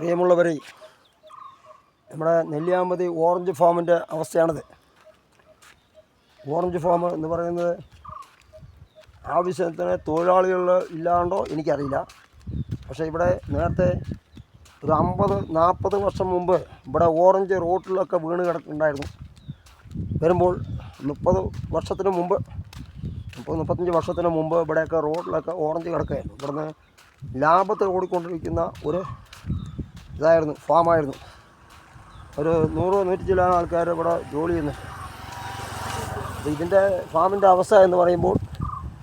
പ്രിയമുള്ളവരെ, നമ്മുടെ നെല്ലിയാമ്പതി ഓറഞ്ച് ഫാമിൻ്റെ അവസ്ഥയാണിത്. ഓറഞ്ച് ഫാം എന്ന് പറയുന്നത് ആവശ്യത്തിന് തൊഴിലാളികൾ ഇല്ലാണ്ടോ എനിക്കറിയില്ല. പക്ഷേ ഇവിടെ നേരത്തെ ഒരു 50-40 വർഷം മുമ്പ് ഇവിടെ ഓറഞ്ച് റോട്ടിലൊക്കെ വീണ് കിടക്കുന്നുണ്ടായിരുന്നു. വരുമ്പോൾ 30 വർഷത്തിന് മുമ്പ് 30-35 വർഷത്തിന് മുമ്പ് ഇവിടെയൊക്കെ റോഡിലൊക്കെ ഓറഞ്ച് കിടക്കുകയായിരുന്നു. ഇവിടുന്ന് ലാഭത്തിൽ ഓടിക്കൊണ്ടിരിക്കുന്ന ഒരു ഇതായിരുന്നു, ഫാമായിരുന്നു. ഒരു 100-100 ചില ആൾക്കാർ ഇവിടെ ജോലി ചെയ്യുന്നു. ഇതിൻ്റെ ഫാമിൻ്റെ അവസ്ഥ എന്ന് പറയുമ്പോൾ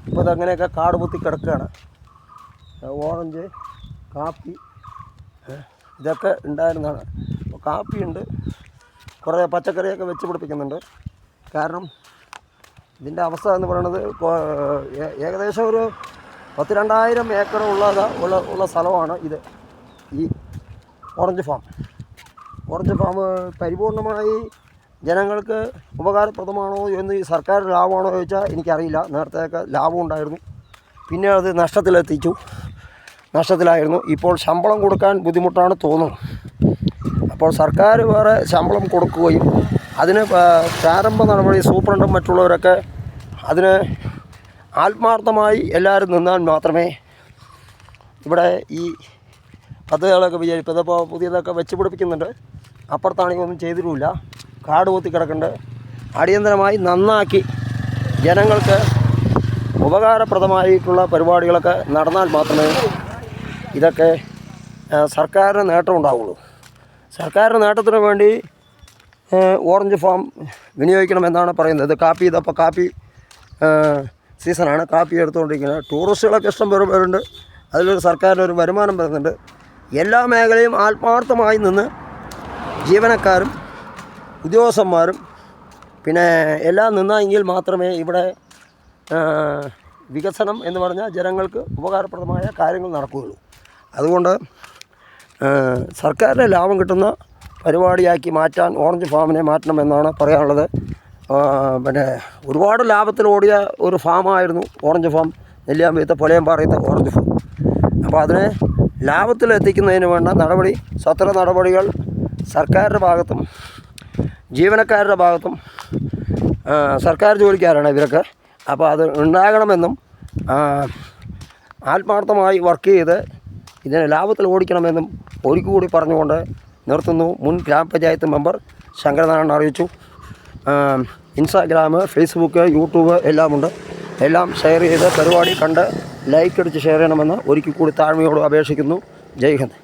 ഇപ്പോൾ ഇതങ്ങനെയൊക്കെ കാട് പൊത്തി കിടക്കുകയാണ്. ഓറഞ്ച്, കാപ്പി ഇതൊക്കെ ഉണ്ടായിരുന്നതാണ്. അപ്പോൾ കാപ്പിയുണ്ട്, കുറേ പച്ചക്കറിയൊക്കെ വെച്ച് പിടിപ്പിക്കുന്നുണ്ട്. കാരണം ഇതിൻ്റെ അവസ്ഥ എന്ന് പറയുന്നത് ഏകദേശം ഒരു 10-2000 ഏക്കർ ഉള്ള സ്ഥലമാണ് ഇത്, ഈ ഓറഞ്ച് ഫാം. ഓറഞ്ച് ഫാം പരിപൂർണമായി ജനങ്ങൾക്ക് ഉപകാരപ്രദമാണോ എന്ന് ഈ സർക്കാർ ലാഭമാണോ ചോദിച്ചാൽ എനിക്കറിയില്ല. നേരത്തെയൊക്കെ ലാഭം ഉണ്ടായിരുന്നു, പിന്നെ അത് നഷ്ടത്തിലായിരുന്നു. ഇപ്പോൾ ശമ്പളം കൊടുക്കാൻ ബുദ്ധിമുട്ടാണ് തോന്നുന്നു. അപ്പോൾ സർക്കാർ വേറെ ശമ്പളം കൊടുക്കുകയും അതിന് പ്രാരംഭ നടപടി സൂപ്രണ്ടും മറ്റുള്ളവരൊക്കെ അതിന് ആത്മാർത്ഥമായി എല്ലാവരും നിന്നാൽ മാത്രമേ ഇവിടെ ഈ പദ്ധതികളൊക്കെ വിചാരിക്കും. ഇതിപ്പോൾ പുതിയതൊക്കെ വെച്ച് പിടിപ്പിക്കുന്നുണ്ട്. അപ്പുറത്താണെങ്കിൽ ഒന്നും ചെയ്തിട്ടുമില്ല, കാട് പൊത്തി കിടക്കുന്നുണ്ട്. അടിയന്തരമായി നന്നാക്കി ജനങ്ങൾക്ക് ഉപകാരപ്രദമായിട്ടുള്ള പരിപാടികളൊക്കെ നടന്നാൽ മാത്രമേ ഇതൊക്കെ സർക്കാരിന് നേട്ടം ഉണ്ടാവുള്ളൂ. സർക്കാരിന് നേട്ടത്തിന് വേണ്ടി ഓറഞ്ച് ഫാം വിനിയോഗിക്കണമെന്നാണ് പറയുന്നത്. ഇതിപ്പോൾ കാപ്പി സീസണാണ്, കാപ്പി എടുത്തുകൊണ്ടിരിക്കുന്നത്. ടൂറിസ്റ്റുകളൊക്കെ ഇഷ്ടം പേരുണ്ട്. അതിലൊരു സർക്കാരിനൊരു വരുമാനം വരുന്നുണ്ട്. എല്ലാ മേഖലയും ആത്മാർത്ഥമായി നിന്ന് ജീവനക്കാരും ഉദ്യോഗസ്ഥന്മാരും പിന്നെ എല്ലാം നിന്നെങ്കിൽ മാത്രമേ ഇവിടെ വികസനം എന്ന് പറഞ്ഞാൽ ജനങ്ങൾക്ക് ഉപകാരപ്രദമായ കാര്യങ്ങൾ നടക്കുകയുള്ളൂ. അതുകൊണ്ട് സർക്കാരിന് ലാഭം കിട്ടുന്ന പരിപാടിയാക്കി മാറ്റാൻ ഓറഞ്ച് ഫാമിനെ മാറ്റണമെന്നാണ് പറയാനുള്ളത്. പിന്നെ ഒരുപാട് ലാഭത്തിൽ ഓടിയ ഒരു ഫാമായിരുന്നു ഓറഞ്ച് ഫാം, നെല്ലിയാമ്പതിയത്തെ പൊലയമ്പാറയത്തെ ഓറഞ്ച് ഫാം. അപ്പോൾ അതിനെ ലാഭത്തിലെത്തിക്കുന്നതിന് വേണ്ട സത്വര നടപടികൾ സർക്കാരിൻ്റെ ഭാഗത്തും ജീവനക്കാരുടെ ഭാഗത്തും, സർക്കാർ ജോലിക്കാരാണ് ഇവരൊക്കെ. അപ്പോൾ അത് ഉണ്ടാകണമെന്നും ആത്മാർത്ഥമായി വർക്ക് ചെയ്ത് ഇതിനെ ലാഭത്തിൽ ഓടിക്കണമെന്നും ഒരിക്കൽ പറഞ്ഞുകൊണ്ട് നിർത്തുന്നു. മുൻ ഗ്രാമപഞ്ചായത്ത് മെമ്പർ ശങ്കരനാരായണൻ അറിയിച്ചു. ഇൻസ്റ്റാഗ്രാം, ഫേസ്ബുക്ക്, യൂട്യൂബ് എല്ലാമുണ്ട്. എല്ലാം ഷെയർ ചെയ്ത് പരിപാടി കണ്ട് ലൈക്ക് അടിച്ച് ഷെയർ ചെയ്യണമെന്ന് ഒരിക്കൽ കൂടി താഴ്മയോട് അപേക്ഷിക്കുന്നു. ജയ് ഹിന്ദ്.